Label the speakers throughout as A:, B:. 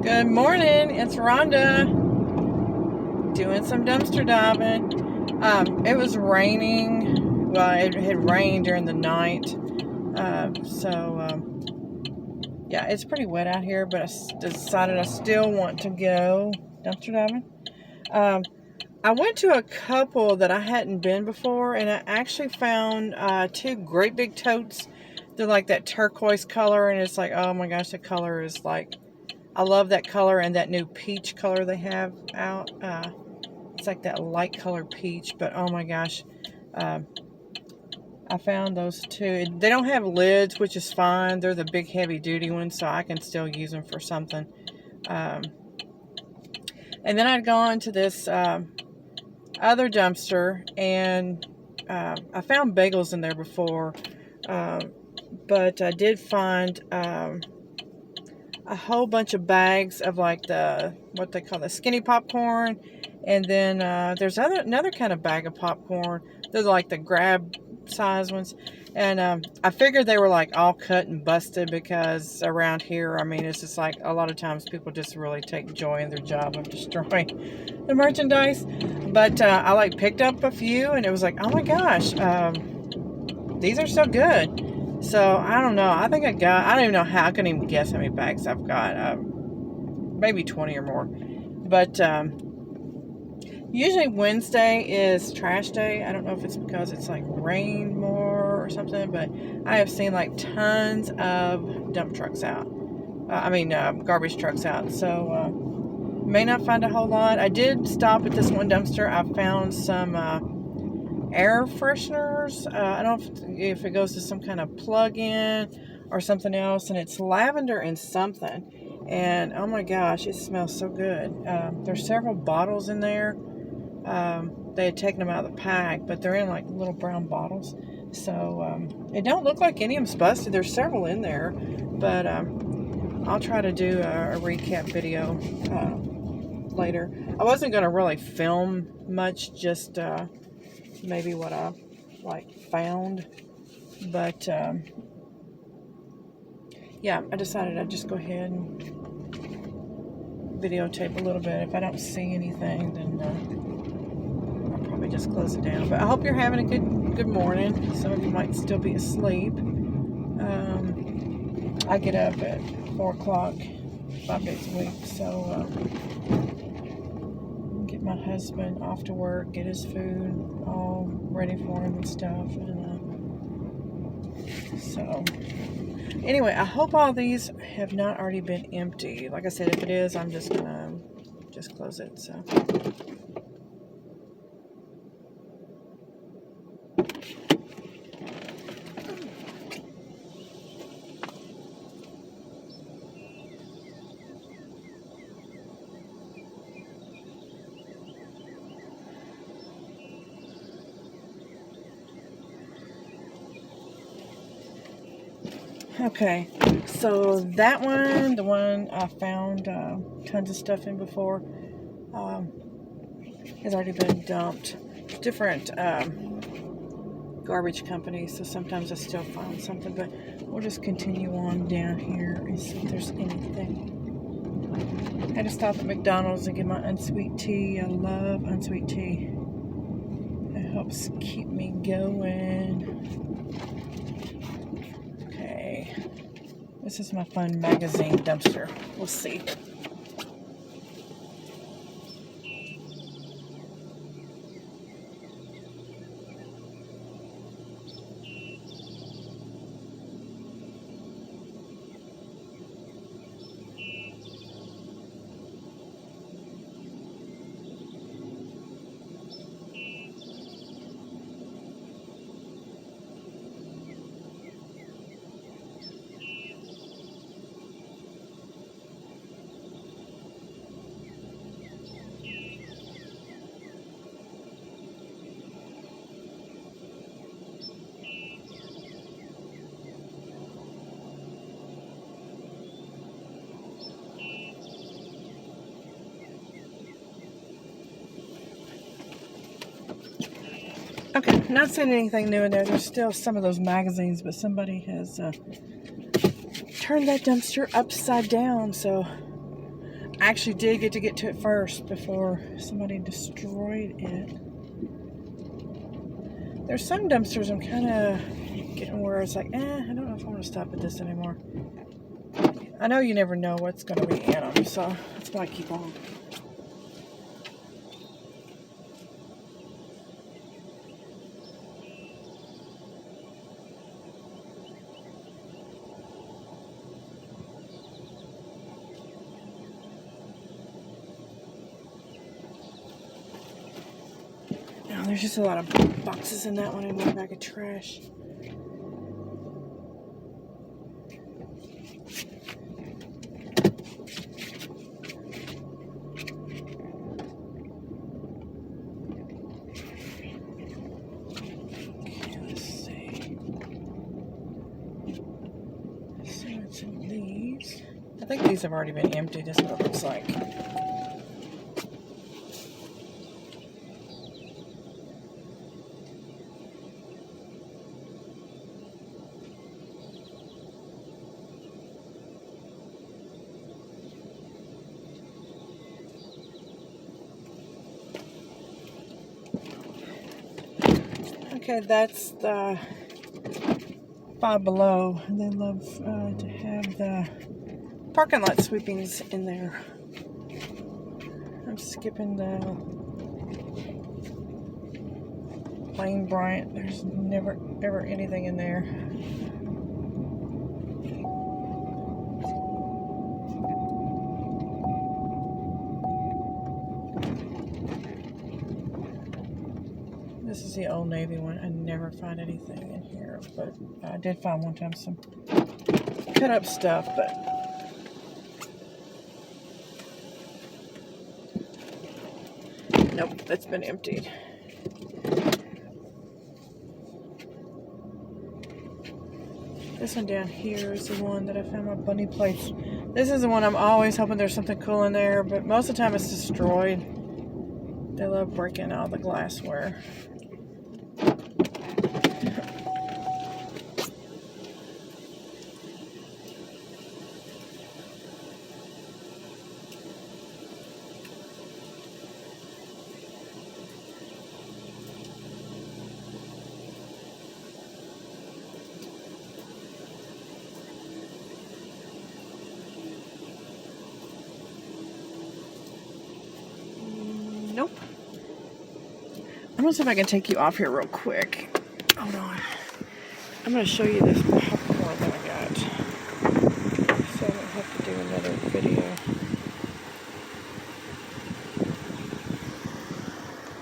A: Good morning, it's Rhonda doing some dumpster diving. It was raining. Well, it had rained during the night. Yeah, it's pretty wet out here, but I decided I still want to go dumpster diving. I went to a couple that I hadn't been before, and I actually found two great big totes. They're like that turquoise color, and it's like, oh my gosh, the color is like, I love that color and that new peach color they have out. It's like that light color peach, but oh my gosh. I found those two. They don't have lids, which is fine. They're the big heavy duty ones, so I can still use them for something. And then I'd gone to this other dumpster, and I found bagels in there before. But I did find a whole bunch of bags of like what they call the skinny popcorn, and then there's another kind of bag of popcorn. They're like the grab size ones, and I figured they were like all cut and busted, because around here, I mean, it's just like a lot of times people just really take joy in their job of destroying the merchandise. But I like picked up a few, and it was like, oh my gosh, these are so good. So, I don't know. I think I don't even know how. I couldn't even guess how many bags I've got. Maybe 20 or more. But usually Wednesday is trash day. I don't know if it's because it's like rained more or something, but I have seen like tons of dump trucks out. Garbage trucks out. So, may not find a whole lot. I did stop at this one dumpster. I found some air fresheners. I don't know if it goes to some kind of plug-in or something else, and it's lavender and something, and oh my gosh, it smells so good. There's several bottles in there. They had taken them out of the pack, but they're in like little brown bottles, so it don't look like any of them's busted. There's several in there, but I'll try to do a recap video later. I wasn't going to really film much, just maybe what I found, but yeah, I decided I'd just go ahead and videotape a little bit. If I don't see anything, then I'll probably just close it down. But I hope you're having a good morning. Some of you might still be asleep. I get up at 4 o'clock 5 days a week, so get my husband off to work, get his food all ready for him and stuff, and so anyway, I hope all these have not already been empty. Like I said, if it is, I'm just gonna close it. So okay, so that one, the one I found tons of stuff in before, has already been dumped. Different garbage companies, so sometimes I still find something, but we'll just continue on down here and see if there's anything. I had to stop at McDonald's and get my unsweet tea. I love unsweet tea. It helps keep me going. This is my fun magazine dumpster. We'll see. Okay, not seeing anything new in there. There's still some of those magazines, but somebody has turned that dumpster upside down, so actually did get to it first before somebody destroyed it. There's some dumpsters I'm kind of getting where it's like, I don't know if I want to stop at this anymore. I know you never know what's going to be in them, so that's why I keep on. Now, there's just a lot of boxes in that one in my bag of trash. These. I think these have already been emptied. This is what it looks like. Okay, that's the Five Below. They love to have the parking lot sweepings in there. I'm skipping the Lane Bryant. There's never ever anything in there. This is the Old Navy one. I never find anything in here, but I did find one time some cut up stuff, but nope, that's been emptied. This one down here is the one that I found my bunny plates. This is the one I'm always hoping there's something cool in there, but most of the time it's destroyed. They love breaking all the glassware. Nope. I'm gonna see if I can take you off here real quick. Hold on. I'm gonna show you this popcorn that I got, so I don't have to do another video.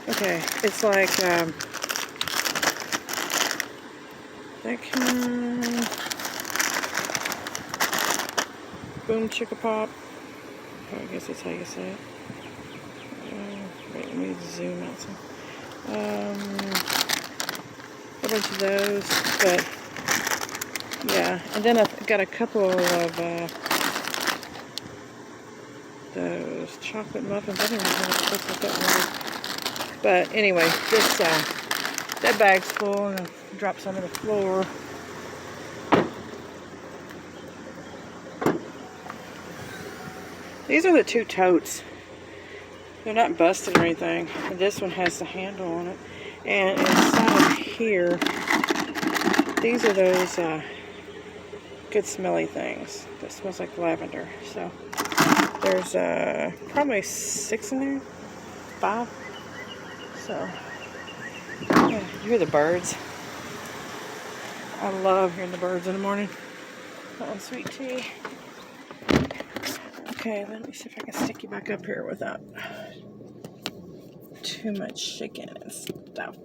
A: Okay, it's like that kind of boom chicka pop. I guess that's how you say it. Wait, let me zoom out some. A bunch of those, but yeah. And then I've got a couple of those chocolate muffins. I don't even know what that was. But anyway, this that bag's full, and I've dropped some on the floor. These are the two totes. They're not busted or anything. This one has the handle on it. And inside of here, these are those good smelly things that smells like lavender. So there's probably 6 in there, 5. So yeah, you hear the birds. I love hearing the birds in the morning. On sweet tea. Okay, let me see if I can stick you back up here without too much shaking and stuff.